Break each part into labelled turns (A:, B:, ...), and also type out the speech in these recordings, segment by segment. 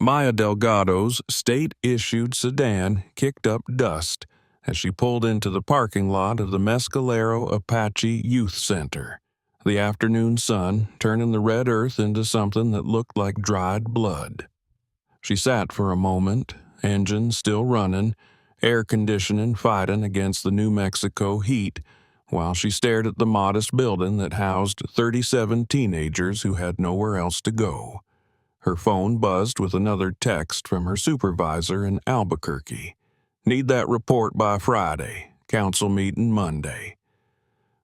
A: Maya Delgado's state-issued sedan kicked up dust as she pulled into the parking lot of the Mescalero Apache Youth Center, the afternoon sun turning the red earth into something that looked like dried blood. She sat for a moment, engine still running, air conditioning fighting against the New Mexico heat, while she stared at the modest building that housed 37 teenagers who had nowhere else to go. Her phone buzzed with another text from her supervisor in Albuquerque. "Need that report by Friday. Council meeting Monday."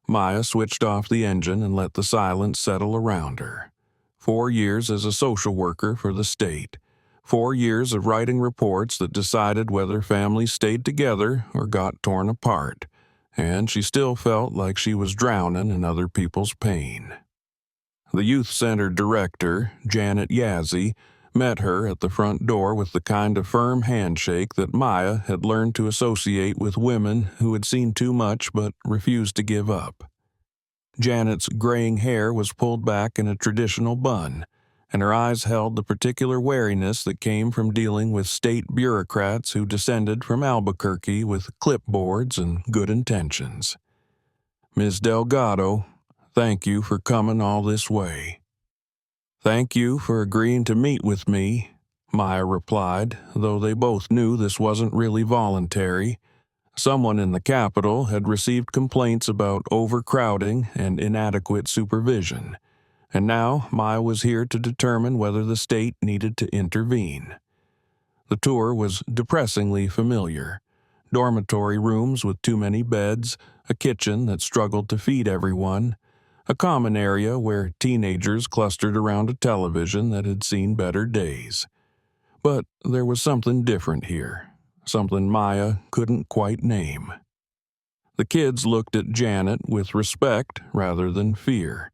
A: Maya switched off the engine and let the silence settle around her. 4 years as a social worker for the state. 4 years of writing reports that decided whether families stayed together or got torn apart. And she still felt like she was drowning in other people's pain. The youth center director, Janet Yazzie, met her at the front door with the kind of firm handshake that Maya had learned to associate with women who had seen too much but refused to give up. Janet's graying hair was pulled back in a traditional bun, and her eyes held the particular wariness that came from dealing with state bureaucrats who descended from Albuquerque with clipboards and good intentions. "Ms. Delgado, thank you for coming all this way." "Thank you for agreeing to meet with me," Maya replied, though they both knew this wasn't really voluntary. Someone in the Capitol had received complaints about overcrowding and inadequate supervision, and now Maya was here to determine whether the state needed to intervene. The tour was depressingly familiar. Dormitory rooms with too many beds, a kitchen that struggled to feed everyone, a common area where teenagers clustered around a television that had seen better days. But there was something different here, something Maya couldn't quite name. The kids looked at Janet with respect rather than fear,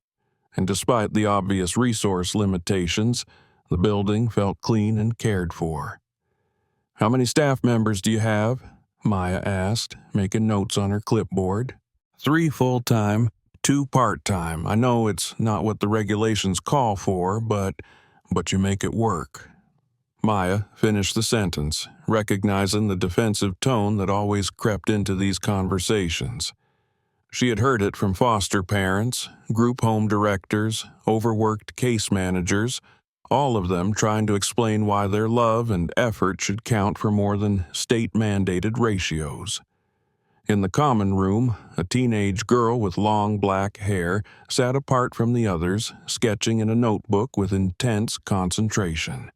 A: and despite the obvious resource limitations, the building felt clean and cared for. "How many staff members do you have?" Maya asked, making notes on her clipboard. "3 full-time, 2 part-time. I know it's not what the regulations call for, but you make it work." Maya finished the sentence, recognizing the defensive tone that always crept into these conversations. She had heard it from foster parents, group home directors, overworked case managers, all of them trying to explain why their love and effort should count for more than state-mandated ratios. In the common room, a teenage girl with long black hair sat apart from the others, sketching in a notebook with intense concentration.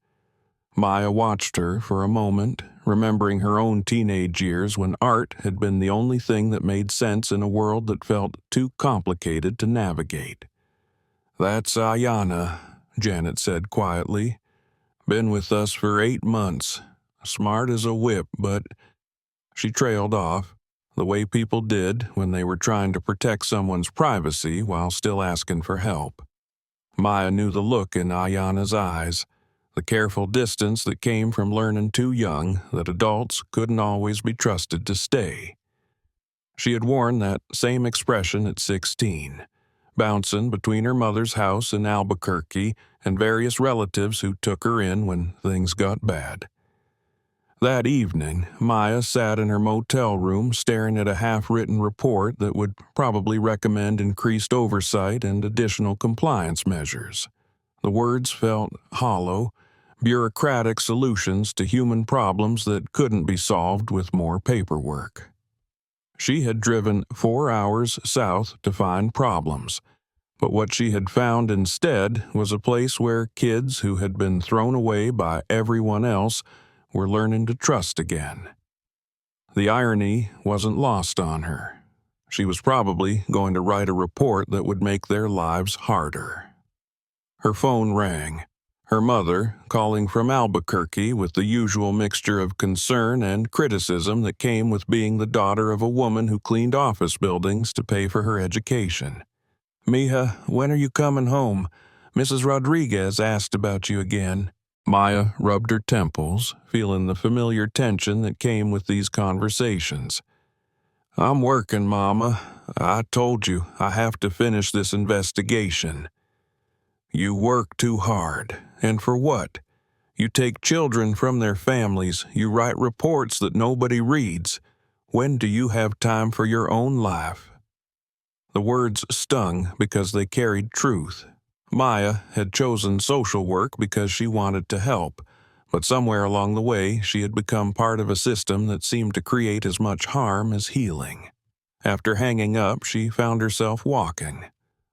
A: Maya watched her for a moment, remembering her own teenage years when art had been the only thing that made sense in a world that felt too complicated to navigate. "That's Ayanna," Janet said quietly. "Been with us for 8 months. Smart as a whip, but—" She trailed off, the way people did when they were trying to protect someone's privacy while still asking for help. Maya knew the look in Ayanna's eyes, the careful distance that came from learning too young that adults couldn't always be trusted to stay. She had worn that same expression at 16, bouncing between her mother's house in Albuquerque and various relatives who took her in when things got bad. That evening, Maya sat in her motel room staring at a half-written report that would probably recommend increased oversight and additional compliance measures. The words felt hollow, bureaucratic solutions to human problems that couldn't be solved with more paperwork. She had driven 4 hours south to find problems, but what she had found instead was a place where kids who had been thrown away by everyone else were learning to trust again. The irony wasn't lost on her. She was probably going to write a report that would make their lives harder. Her phone rang. Her mother, calling from Albuquerque with the usual mixture of concern and criticism that came with being the daughter of a woman who cleaned office buildings to pay for her education. "Mija, when are you coming home? Mrs. Rodriguez asked about you again." Maya rubbed her temples, feeling the familiar tension that came with these conversations. "I'm working, Mama. I told you I have to finish this investigation." "You work too hard. And for what? You take children from their families, you write reports that nobody reads. When do you have time for your own life? The words stung because they carried truth. Maya had chosen social work because she wanted to help, but somewhere along the way she had become part of a system that seemed to create as much harm as healing. After hanging up, she found herself walking.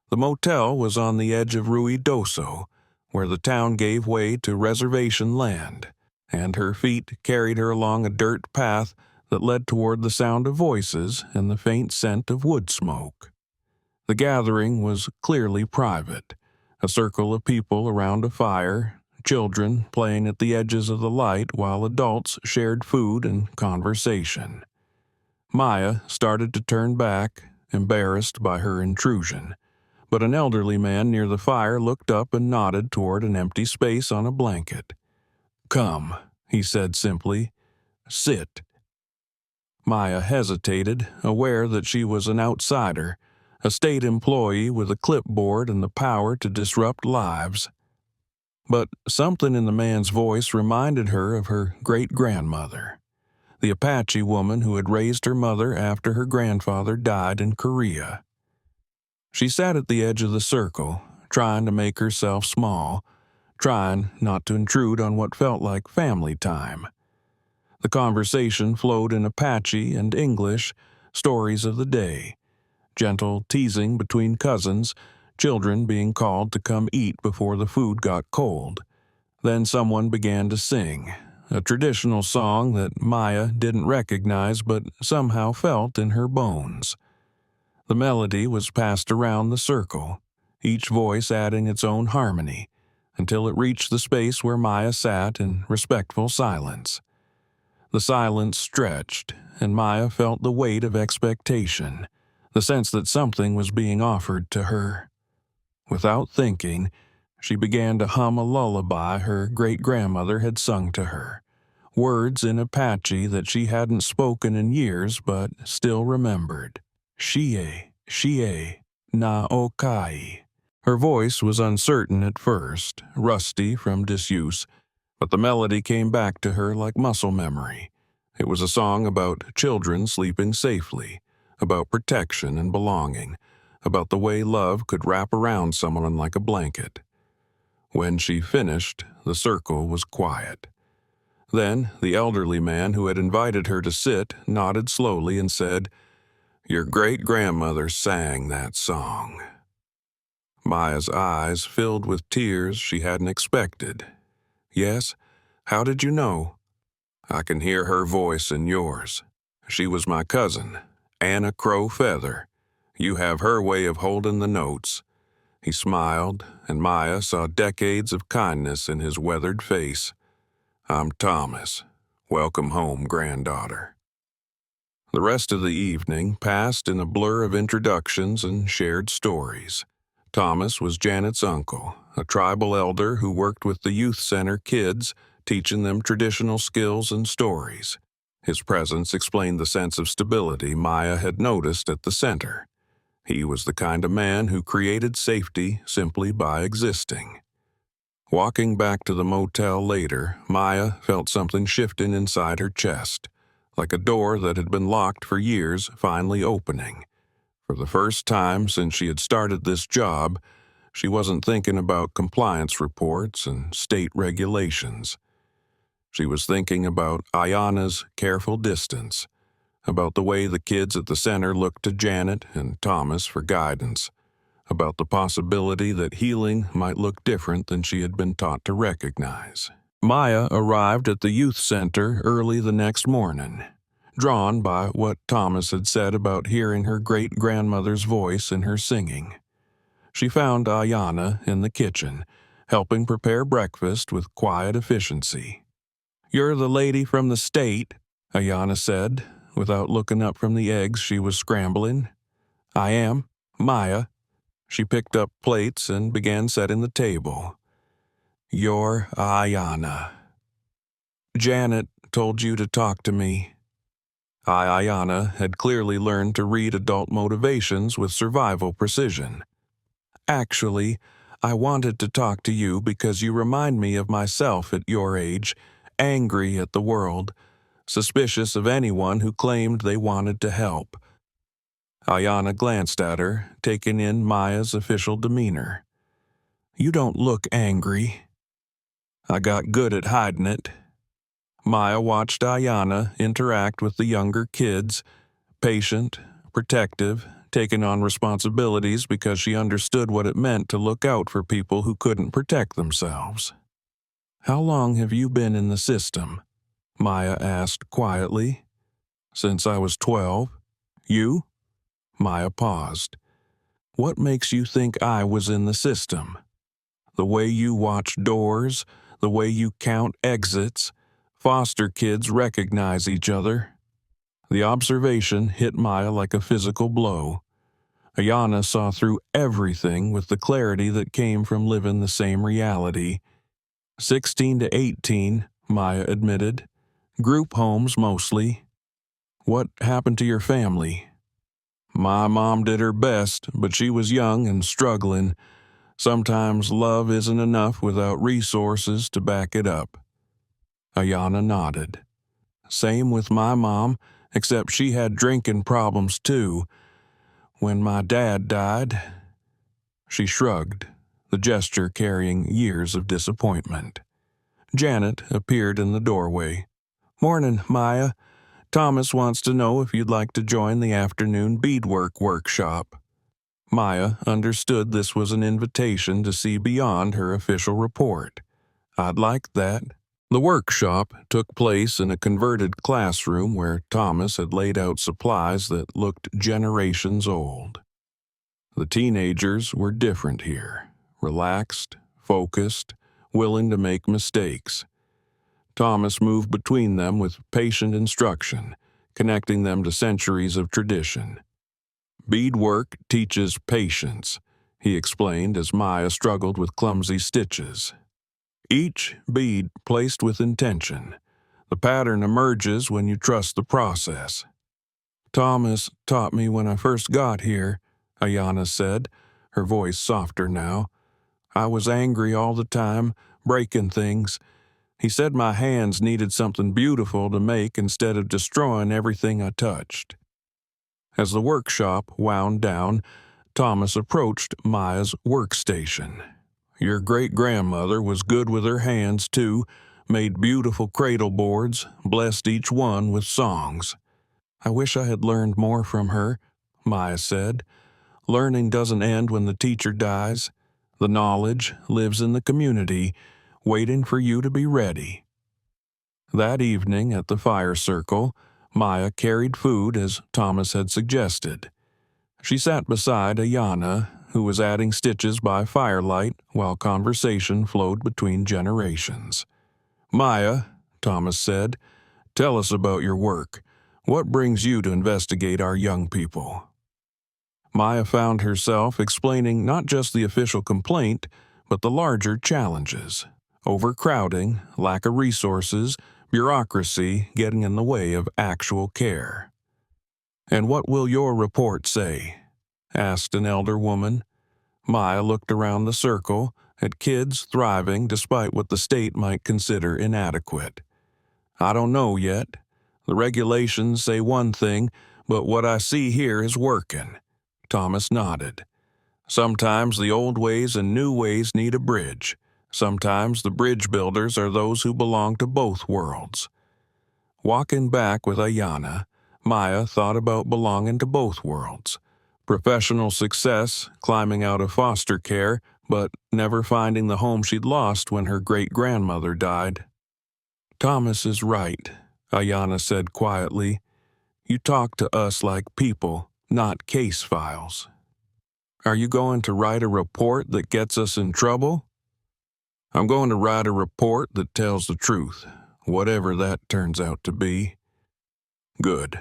A: The motel was on the edge of Ruidoso, where the town gave way to reservation land, and her feet carried her along a dirt path that led toward the sound of voices and the faint scent of wood smoke. The gathering was clearly private, a circle of people around a fire, children playing at the edges of the light while adults shared food and conversation. Maya started to turn back, embarrassed by her intrusion, but an elderly man near the fire looked up and nodded toward an empty space on a blanket. "Come," he said simply. "Sit." Maya hesitated, aware that she was an outsider, a state employee with a clipboard and the power to disrupt lives. But something in the man's voice reminded her of her great-grandmother, the Apache woman who had raised her mother after her grandfather died in Korea. She sat at the edge of the circle, trying to make herself small, trying not to intrude on what felt like family time. The conversation flowed in Apache and English, stories of the day, gentle teasing between cousins, children being called to come eat before the food got cold. Then someone began to sing, a traditional song that Maya didn't recognize but somehow felt in her bones. The melody was passed around the circle, each voice adding its own harmony, until it reached the space where Maya sat in respectful silence. The silence stretched, and Maya felt the weight of expectation, the sense that something was being offered to her. Without thinking, she began to hum a lullaby her great-grandmother had sung to her, words in Apache that she hadn't spoken in years but still remembered. Shie, Shie, Na Okai. Her voice was uncertain at first, rusty from disuse, but the melody came back to her like muscle memory. It was a song about children sleeping safely, about protection and belonging, about the way love could wrap around someone like a blanket. When she finished, the circle was quiet. Then the elderly man who had invited her to sit nodded slowly and said, "Your great-grandmother sang that song." Maya's eyes filled with tears she hadn't expected. "Yes? How did you know?" "I can hear her voice in yours. She was my cousin, Anna Crow Feather. You have her way of holding the notes." He smiled, and Maya saw decades of kindness in his weathered face. "I'm Thomas. Welcome home, granddaughter." The rest of the evening passed in a blur of introductions and shared stories. Thomas was Janet's uncle, a tribal elder who worked with the youth center kids, teaching them traditional skills and stories. His presence explained the sense of stability Maya had noticed at the center. He was the kind of man who created safety simply by existing. Walking back to the motel later, Maya felt something shifting inside her chest, like a door that had been locked for years finally opening. For the first time since she had started this job, she wasn't thinking about compliance reports and state regulations. She was thinking about Ayana's careful distance, about the way the kids at the center looked to Janet and Thomas for guidance, about the possibility that healing might look different than she had been taught to recognize. Maya arrived at the youth center early the next morning, drawn by what Thomas had said about hearing her great-grandmother's voice in her singing. She found Ayana in the kitchen, helping prepare breakfast with quiet efficiency. "You're the lady from the state," Ayana said, without looking up from the eggs she was scrambling. "I am. Maya." She picked up plates and began setting the table. "You're Ayana. Janet told you to talk to me." Ayana had clearly learned to read adult motivations with survival precision. "Actually, I wanted to talk to you because you remind me of myself at your age, angry at the world, suspicious of anyone who claimed they wanted to help." Ayanna glanced at her, taking in Maya's official demeanor. "You don't look angry." "I got good at hiding it." Maya watched Ayanna interact with the younger kids, patient, protective, taking on responsibilities because she understood what it meant to look out for people who couldn't protect themselves. "How long have you been in the system?" Maya asked quietly. "Since I was 12. You?" Maya paused. "What makes you think I was in the system? The way you watch doors, the way you count exits. Foster kids recognize each other." The observation hit Maya like a physical blow. Ayanna saw through everything with the clarity that came from living the same reality. 16 to 18, Maya admitted. Group homes mostly. "What happened to your family?" "My mom did her best, but she was young and struggling. Sometimes love isn't enough without resources to back it up." Ayanna nodded. "Same with my mom, except she had drinking problems too. When my dad died..." She shrugged, the gesture carrying years of disappointment. Janet appeared in the doorway. "Morning, Maya. Thomas wants to know if you'd like to join the afternoon beadwork workshop." Maya understood this was an invitation to see beyond her official report. "I'd like that." The workshop took place in a converted classroom where Thomas had laid out supplies that looked generations old. The teenagers were different here, relaxed, focused, willing to make mistakes. Thomas moved between them with patient instruction, connecting them to centuries of tradition. "Beadwork teaches patience," he explained as Maya struggled with clumsy stitches. "Each bead placed with intention. The pattern emerges when you trust the process." "Thomas taught me when I first got here," Ayanna said, her voice softer now. "I was angry all the time, breaking things. He said my hands needed something beautiful to make instead of destroying everything I touched." As the workshop wound down, Thomas approached Maya's workstation. "Your great-grandmother was good with her hands, too, made beautiful cradle boards, blessed each one with songs." "I wish I had learned more from her," Maya said. "Learning doesn't end when the teacher dies. The knowledge lives in the community, waiting for you to be ready." That evening at the fire circle, Maya carried food as Thomas had suggested. She sat beside Ayanna, who was adding stitches by firelight while conversation flowed between generations. "Maya," Thomas said, "tell us about your work. What brings you to investigate our young people?" Maya found herself explaining not just the official complaint, but the larger challenges. Overcrowding, lack of resources, bureaucracy getting in the way of actual care. "And what will your report say?" asked an elder woman. Maya looked around the circle, at kids thriving despite what the state might consider inadequate. "I don't know yet. The regulations say one thing, but what I see here is working." Thomas nodded. "Sometimes the old ways and new ways need a bridge. Sometimes the bridge builders are those who belong to both worlds." Walking back with Ayanna, Maya thought about belonging to both worlds. Professional success, climbing out of foster care, but never finding the home she'd lost when her great-grandmother died. "Thomas is right," Ayanna said quietly. "You talk to us like people, not case files." "Are you going to write a report that gets us in trouble?" "I'm going to write a report that tells the truth, whatever that turns out to be." "Good.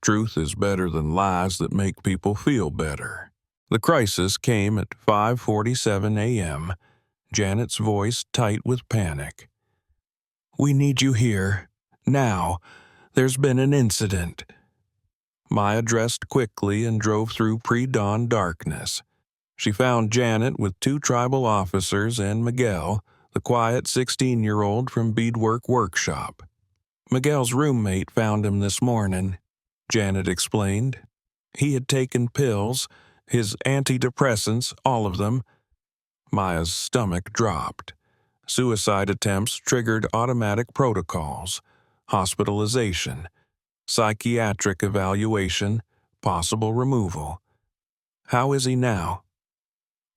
A: Truth is better than lies that make people feel better." The crisis came at 5:47 a.m., Janet's voice tight with panic. "We need you here. Now. There's been an incident." Maya dressed quickly and drove through pre-dawn darkness. She found Janet with 2 tribal officers and Miguel, the quiet 16-year-old from Beadwork Workshop. Miguel's roommate found him this morning, Janet explained. He had taken pills, his antidepressants, all of them. Maya's stomach dropped. Suicide attempts triggered automatic protocols, hospitalization, psychiatric evaluation, possible removal. How is he now?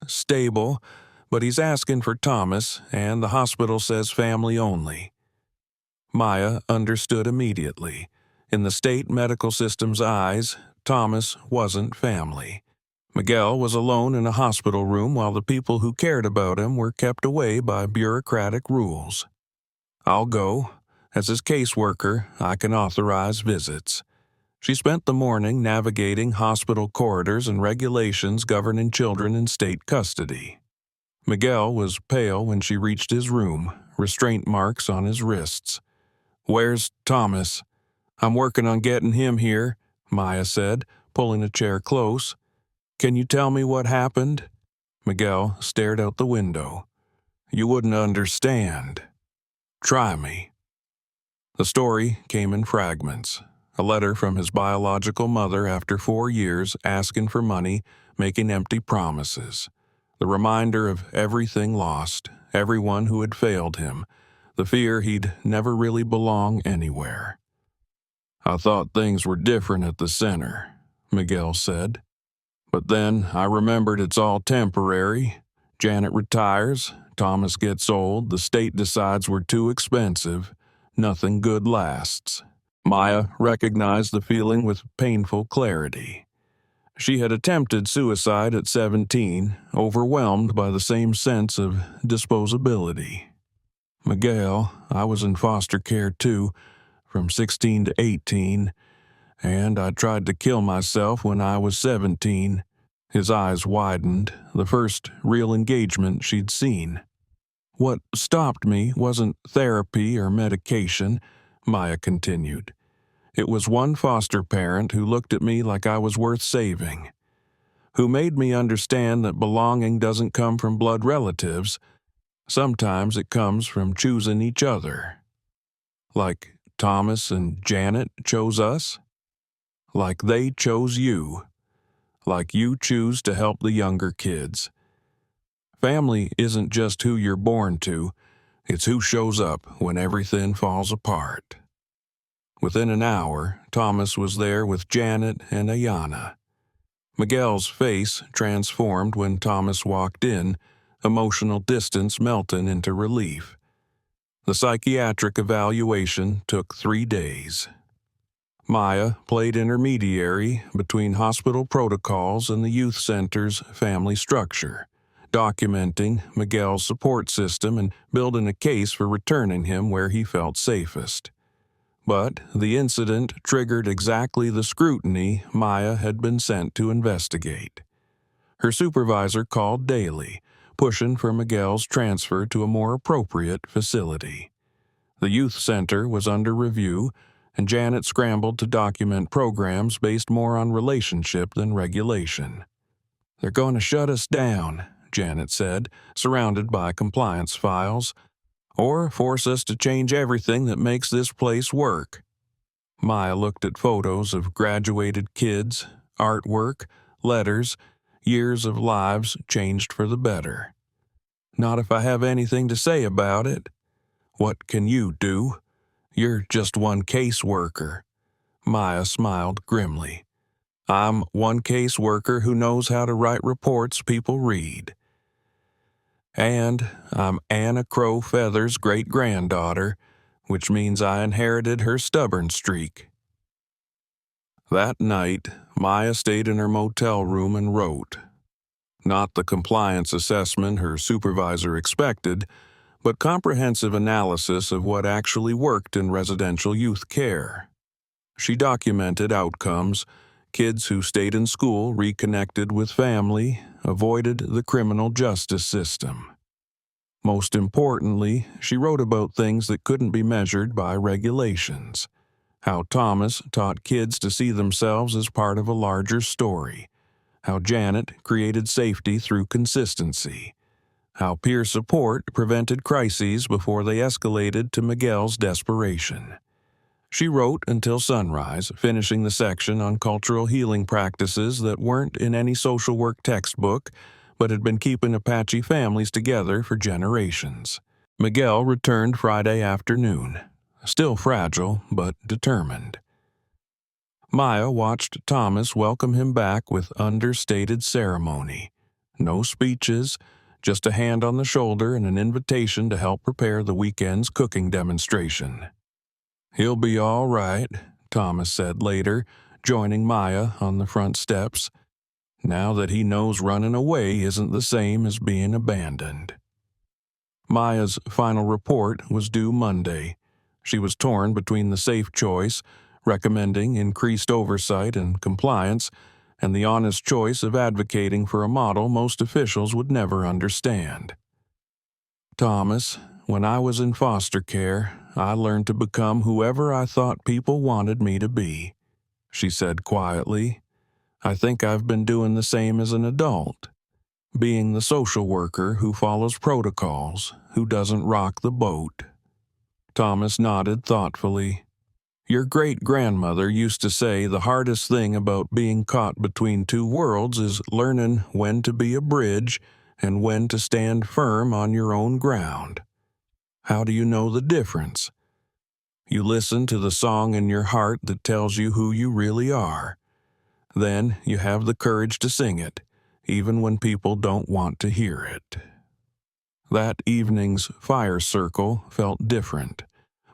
A: Stable, but he's asking for Thomas, and the hospital says family only. Maya understood immediately. In the state medical system's eyes, Thomas wasn't family. Miguel was alone in a hospital room while the people who cared about him were kept away by bureaucratic rules. I'll go. As his caseworker, I can authorize visits. She spent the morning navigating hospital corridors and regulations governing children in state custody. Miguel was pale when she reached his room, restraint marks on his wrists. "Where's Thomas?" "I'm working on getting him here," Maya said, pulling a chair close. "Can you tell me what happened?" Miguel stared out the window. "You wouldn't understand. Try me." The story came in fragments. A letter from his biological mother after 4 years asking for money, making empty promises. The reminder of everything lost, everyone who had failed him, the fear he'd never really belong anywhere. "I thought things were different at the center," Miguel said. "But then I remembered it's all temporary. Janet retires, Thomas gets old, the state decides we're too expensive. Nothing good lasts." Maya recognized the feeling with painful clarity. She had attempted suicide at 17, overwhelmed by the same sense of disposability. "Miguel, I was in foster care too, from 16 to 18, and I tried to kill myself when I was 17. His eyes widened, the first real engagement she'd seen. "What stopped me wasn't therapy or medication," Maya continued. "It was one foster parent who looked at me like I was worth saving, who made me understand that belonging doesn't come from blood relatives. Sometimes it comes from choosing each other. Like Thomas and Janet chose us. Like they chose you. Like you choose to help the younger kids. Family isn't just who you're born to, it's who shows up when everything falls apart." Within an hour, Thomas was there with Janet and Ayana. Miguel's face transformed when Thomas walked in, emotional distance melting into relief. The psychiatric evaluation took 3 days. Maya played intermediary between hospital protocols and the youth center's family structure, documenting Miguel's support system and building a case for returning him where he felt safest. But the incident triggered exactly the scrutiny Maya had been sent to investigate. Her supervisor called daily, pushing for Miguel's transfer to a more appropriate facility. The youth center was under review, and Janet scrambled to document programs based more on relationship than regulation. "They're going to shut us down," Janet said, surrounded by compliance files, "or force us to change everything that makes this place work." Maya looked at photos of graduated kids, artwork, letters, years of lives changed for the better. "Not if I have anything to say about it." "What can you do? You're just one caseworker." Maya smiled grimly. "I'm one caseworker who knows how to write reports people read. And I'm Anna Crow Feather's great-granddaughter, which means I inherited her stubborn streak." That night, Maya stayed in her motel room and wrote. Not the compliance assessment her supervisor expected, but comprehensive analysis of what actually worked in residential youth care. She documented outcomes: kids who stayed in school reconnected with family, avoided the criminal justice system. Most importantly, she wrote about things that couldn't be measured by regulations. How Thomas taught kids to see themselves as part of a larger story. how Janet created safety through consistency, how peer support prevented crises before they escalated to Miguel's desperation. She wrote until sunrise, finishing the section on cultural healing practices that weren't in any social work textbook, but had been keeping Apache families together for generations. Miguel returned Friday afternoon, still fragile but determined. Maya watched Thomas welcome him back with understated ceremony. No speeches, just a hand on the shoulder and an invitation to help prepare the weekend's cooking demonstration. "He'll be all right," Thomas said later, joining Maya on the front steps, "now that he knows running away isn't the same as being abandoned." Maya's final report was due Monday. She was torn between the safe choice, recommending increased oversight and compliance, and the honest choice of advocating for a model most officials would never understand. "Thomas, when I was in foster care, I learned to become whoever I thought people wanted me to be," she said quietly. "I think I've been doing the same as an adult, being the social worker who follows protocols, who doesn't rock the boat." Thomas nodded thoughtfully. "Your great-grandmother used to say the hardest thing about being caught between two worlds is learning when to be a bridge and when to stand firm on your own ground. How do you know the difference? You listen to the song in your heart that tells you who you really are. Then you have the courage to sing it, even when people don't want to hear it." That evening's fire circle felt different,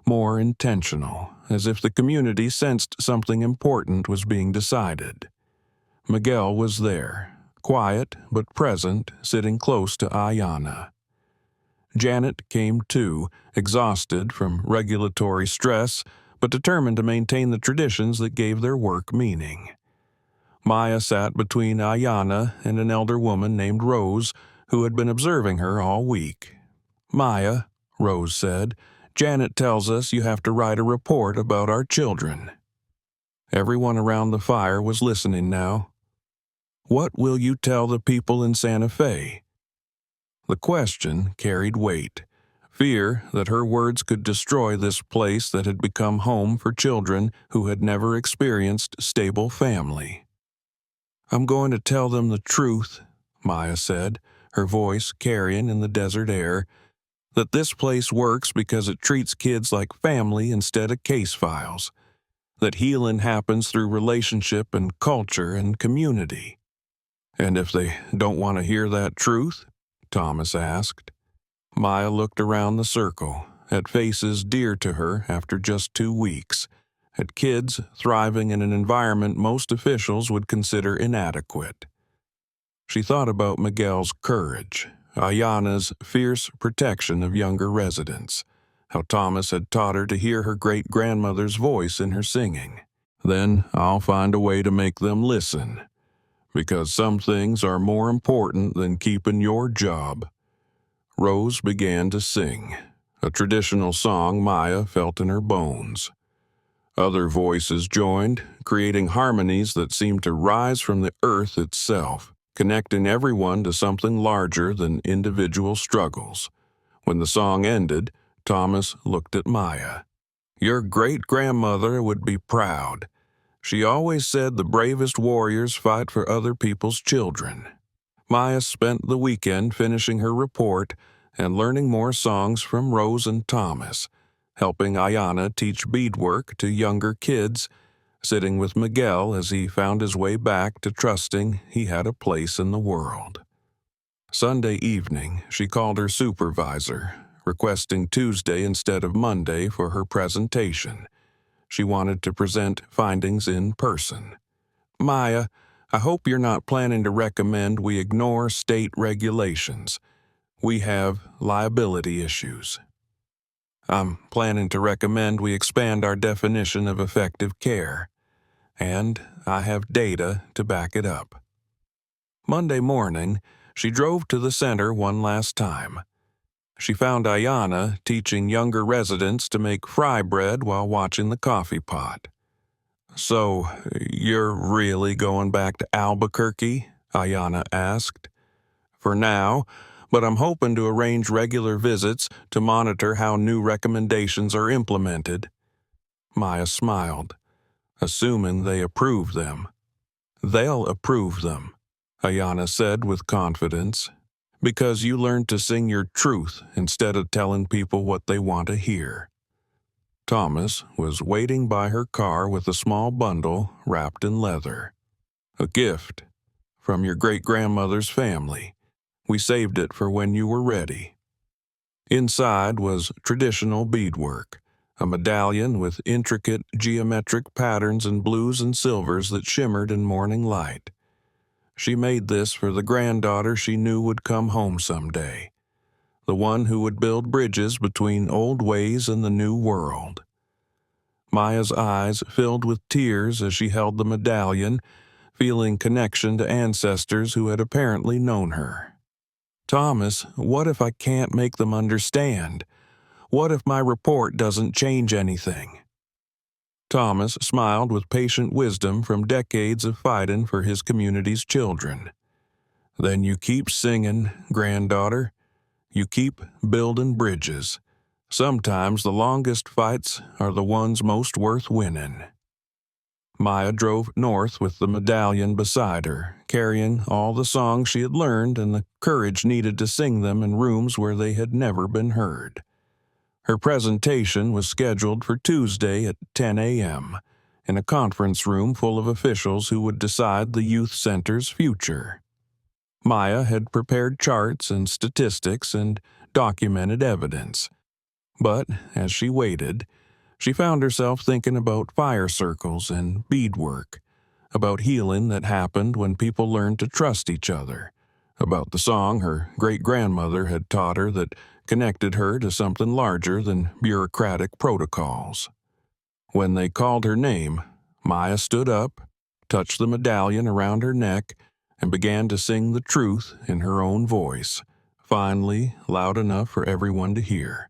A: more intentional, as if the community sensed something important was being decided. Miguel was there, quiet but present, sitting close to Ayanna. Janet came too, exhausted from regulatory stress, but determined to maintain the traditions that gave their work meaning. Maya sat between Ayanna and an elder woman named Rose, who had been observing her all week. "Maya," Rose said, "Janet tells us you have to write a report about our children." Everyone around the fire was listening now. "What will you tell the people in Santa Fe?" The question carried weight, fear that her words could destroy this place that had become home for children who had never experienced stable family. "I'm going to tell them the truth," Maya said, her voice carrying in the desert air, "that this place works because it treats kids like family instead of case files, that healing happens through relationship and culture and community." "And if they don't want to hear that truth?" Thomas asked. Maya looked around the circle, at faces dear to her after just 2 weeks, at kids thriving in an environment most officials would consider inadequate. She thought about Miguel's courage, Ayanna's fierce protection of younger residents, how Thomas had taught her to hear her great-grandmother's voice in her singing. "Then I'll find a way to make them listen, because some things are more important than keeping your job." Rose began to sing, a traditional song Maya felt in her bones. Other voices joined, creating harmonies that seemed to rise from the earth itself, connecting everyone to something larger than individual struggles. When the song ended, Thomas looked at Maya. "Your great-grandmother would be proud. She always said the bravest warriors fight for other people's children." Maya spent the weekend finishing her report and learning more songs from Rose and Thomas, helping Ayanna teach beadwork to younger kids, sitting with Miguel as he found his way back to trusting he had a place in the world. Sunday evening, she called her supervisor, requesting Tuesday instead of Monday for her presentation. She wanted to present findings in person. "Maya, I hope you're not planning to recommend we ignore state regulations. We have liability issues." "I'm planning to recommend we expand our definition of effective care, and I have data to back it up." Monday morning, she drove to the center one last time. She found Ayanna teaching younger residents to make fry bread while watching the coffee pot. "So, you're really going back to Albuquerque?" Ayana asked. For now, but I'm hoping to arrange regular visits to monitor how new recommendations are implemented. Maya smiled, assuming they approve them. They'll approve them, Ayana said with confidence, because you learned to sing your truth instead of telling people what they want to hear. Thomas was waiting by her car with a small bundle wrapped in leather. A gift from your great-grandmother's family. We saved it for when you were ready. Inside was traditional beadwork, a medallion with intricate geometric patterns in blues and silvers that shimmered in morning light. She made this for the granddaughter she knew would come home someday, the one who would build bridges between old ways and the new world. Maya's eyes filled with tears as she held the medallion, feeling connection to ancestors who had apparently known her. Thomas, what if I can't make them understand? What if my report doesn't change anything? Thomas smiled with patient wisdom from decades of fighting for his community's children. Then you keep singing, granddaughter. You keep building bridges. Sometimes the longest fights are the ones most worth winning. Maya drove north with the medallion beside her, carrying all the songs she had learned and the courage needed to sing them in rooms where they had never been heard. Her presentation was scheduled for Tuesday at 10 a.m. in a conference room full of officials who would decide the youth center's future. Maya had prepared charts and statistics and documented evidence. But as she waited, she found herself thinking about fire circles and beadwork, about healing that happened when people learned to trust each other, about the song her great-grandmother had taught her that connected her to something larger than bureaucratic protocols. When they called her name, Maya stood up, touched the medallion around her neck, and began to sing the truth in her own voice, finally loud enough for everyone to hear.